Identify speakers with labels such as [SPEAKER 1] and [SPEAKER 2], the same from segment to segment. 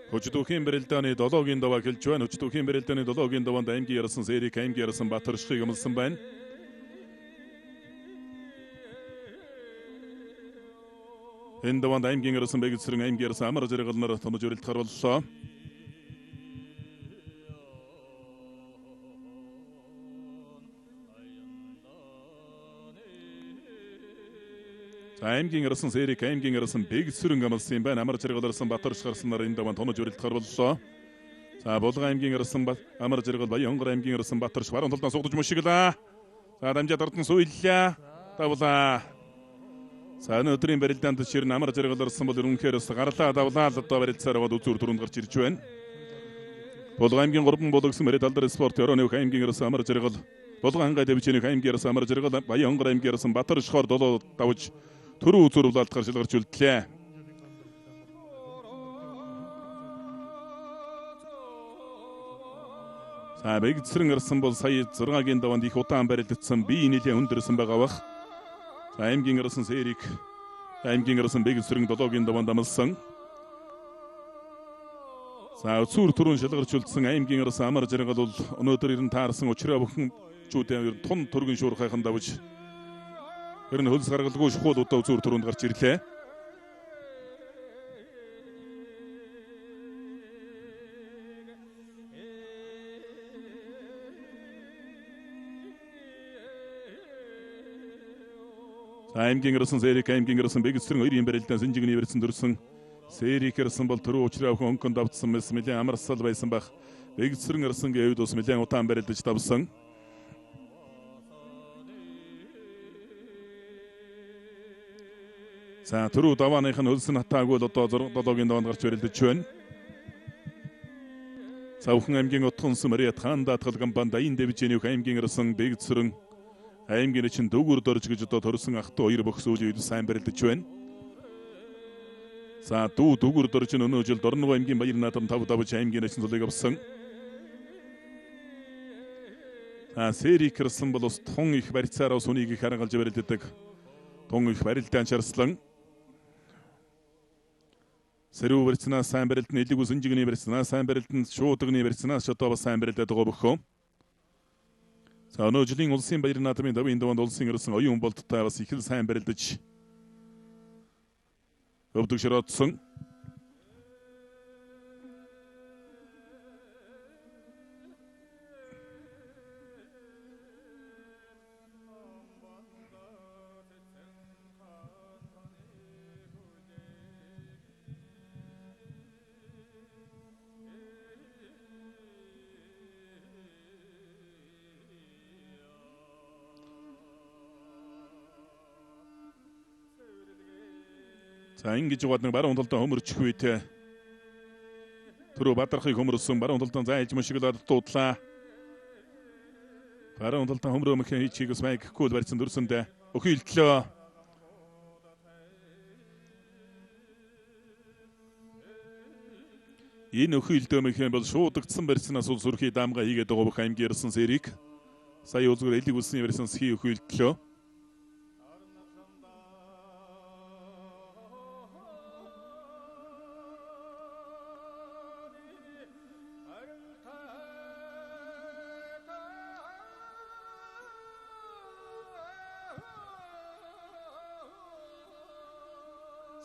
[SPEAKER 1] Хөчдөөхийн барилдааны 7-гийн даваа хэлж байна. Хөчдөөхийн барилдааны 7-гийн даваанд аймгийн ярсан Сэрик, аймгийн ярсан Батөршиг юмсан байна. Энэ даваанд аймгийн ярсан Бэгцэрэн, аймгийн ярсан Амар Жаргал нар томж өрөлт харууллаа. Аймгийн ярсан Сэрик, аймгийн ярсан Бэгцэрэн амлсан байна. Амар Жаргал ярсан Батөрш гарсан нар энэ даваанд томж өрөлт харууллаа. За Булган аймгийн ярсан Амар Жаргал, Баянгар аймгийн ярсан Батөрш баруун талдаа сугдж мушиглаа. За дамжаад ордон сүйрлээ. Давлаа. За өнөөдрийн барилдаанд ширнэ Амар Жаргал орсон бол ерөнхийдөө гарлаа давлаа л одоо барилцаар аваад үзүүр түрүүнд гарч ирж байна. Булган аймгийн 3 болгосон мэрэд алдар спорт өрөөний аймгийн ярсан Амар Жаргал, Булган хангай дэвчэний аймгийн ярсан Амар Жаргал, Баянгар аймгийн ярсан Батөрш хор 7 давж төрөө үзүүр улаалтгаар шилгарч үлдлээ. За Бэгцэрэн гарсан бол сая 6-гийн даваанд их удаан барилдсан бие нэлээд өндөрсөн байгаа бах. За аймгийн гарсан Сэрик, аймгийн гарсан Бэгцэрэн 7-гийн даваанд амлсан. За үзүүр түрүүн шилгарч үлдсэн аймгийн гарсан Амар Жаргал бол өнөөдөр ирэн таарсан учраа бүхэн чүүдээ тун төргөн шуурхайхан давж ер нь хөлс гаргалгүй шухуул удаа үзүүр түрүүнд гарч ирлээ. Аймгийн гарсан Сэрик, аймгийн гарсан Бэгцэрэн 2-ийн барилдаан синжигний барьсан дөрсөн. Сэрик гарсан бол төрөө учраа бүхэн онкон давтсан мэс нэлээд амарсал байсан бах. Бэгцэрэн гарсангийн хувьд бас нэлээд удаан барилдаж давсан. За түрүү давааных нь хөлс нь хатаагүй л одоо 7-гийн даваанд гарч барилдаж байна. Савхан аймгийн Утгансан Мариат хаан даатгал компани Дайн дэвжэний аймгийн гарсан Бэгцэрэн, аймгийн чин дүүгүр дорж гэж одоо төрсөн ах 2 бөхс үйл сайн барилдаж байна. За дүүгүр дорж өнөө жил Дорнов аймгийн Баяр наадам 5 давж аймгийн чин цолыг авсан. Сэрик гарсан бол ус тун их барьцаараа сүнийг их харгалж барилддаг. Тун их барилдаан чарслан. Сэрүү барьцнаас сайн барилдан элэг үсэнжигний барьцнаас сайн барилдан шуудагны барьцнаас одоо бас сайн барилдаад байгаа бөхөө. За өнөө жилийн улсын Баяр наадмын 5-ийн даваанд улсын ирсэн оюун болттой бас их л сайн барилдаж өвдөг широтсон. За ингэж яваад нэг баруун талдаа хөмөрчих үйтэй. Түрүү бадрахыг хөмөрсөн баруун талдаа зайж мушиглаад дуудлаа. Баруун талдаа хөмрөмөхийн хийчихээс майггүй барьсан дөрсөндөө өхөөлтлөө. Энэ өхөөлдөөмөхийн бол шуудагдсан барьснаас ул сүрхий даамга хийгээд байгаа бүх аймгийн ярсан Сэрик. Сая үзгээр элэг үсний барьсан ски өхөөлтлөө.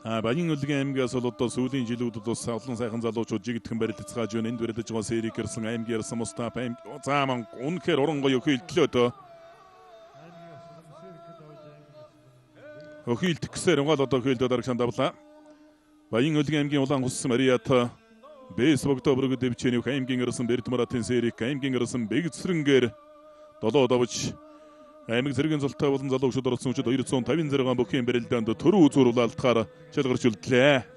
[SPEAKER 1] Баян үлгийн аймгаас бол одоо сүүлийн жилүүдэд бас олон сайхан залуучууд жигдхэн барилдацгааж байна. Энд барилдаж байгаа Сэрик ирсэн аймгийн ярсан Мустаф аймаг зааман үнэхээр уран гоё өхөөлтлөө дөө. Өхөөлт гэсээр угаал одоо өхөөлтөд дарагшаан давлаа. Баян үлгийн аймгийн улаан хус Мариат Бэс Октябрыг дэвчэний аймгийн ярсан Бэрдмаратын Сэрик, аймгийн ярсан Бэгцэрэнгээр 7 давж аймаг зэргийн золтой болон залуучууд орсон хүчит 256 бүхийн барилдаанд төрөө үзүүр улаалтгаар шалгарч үлдлээ.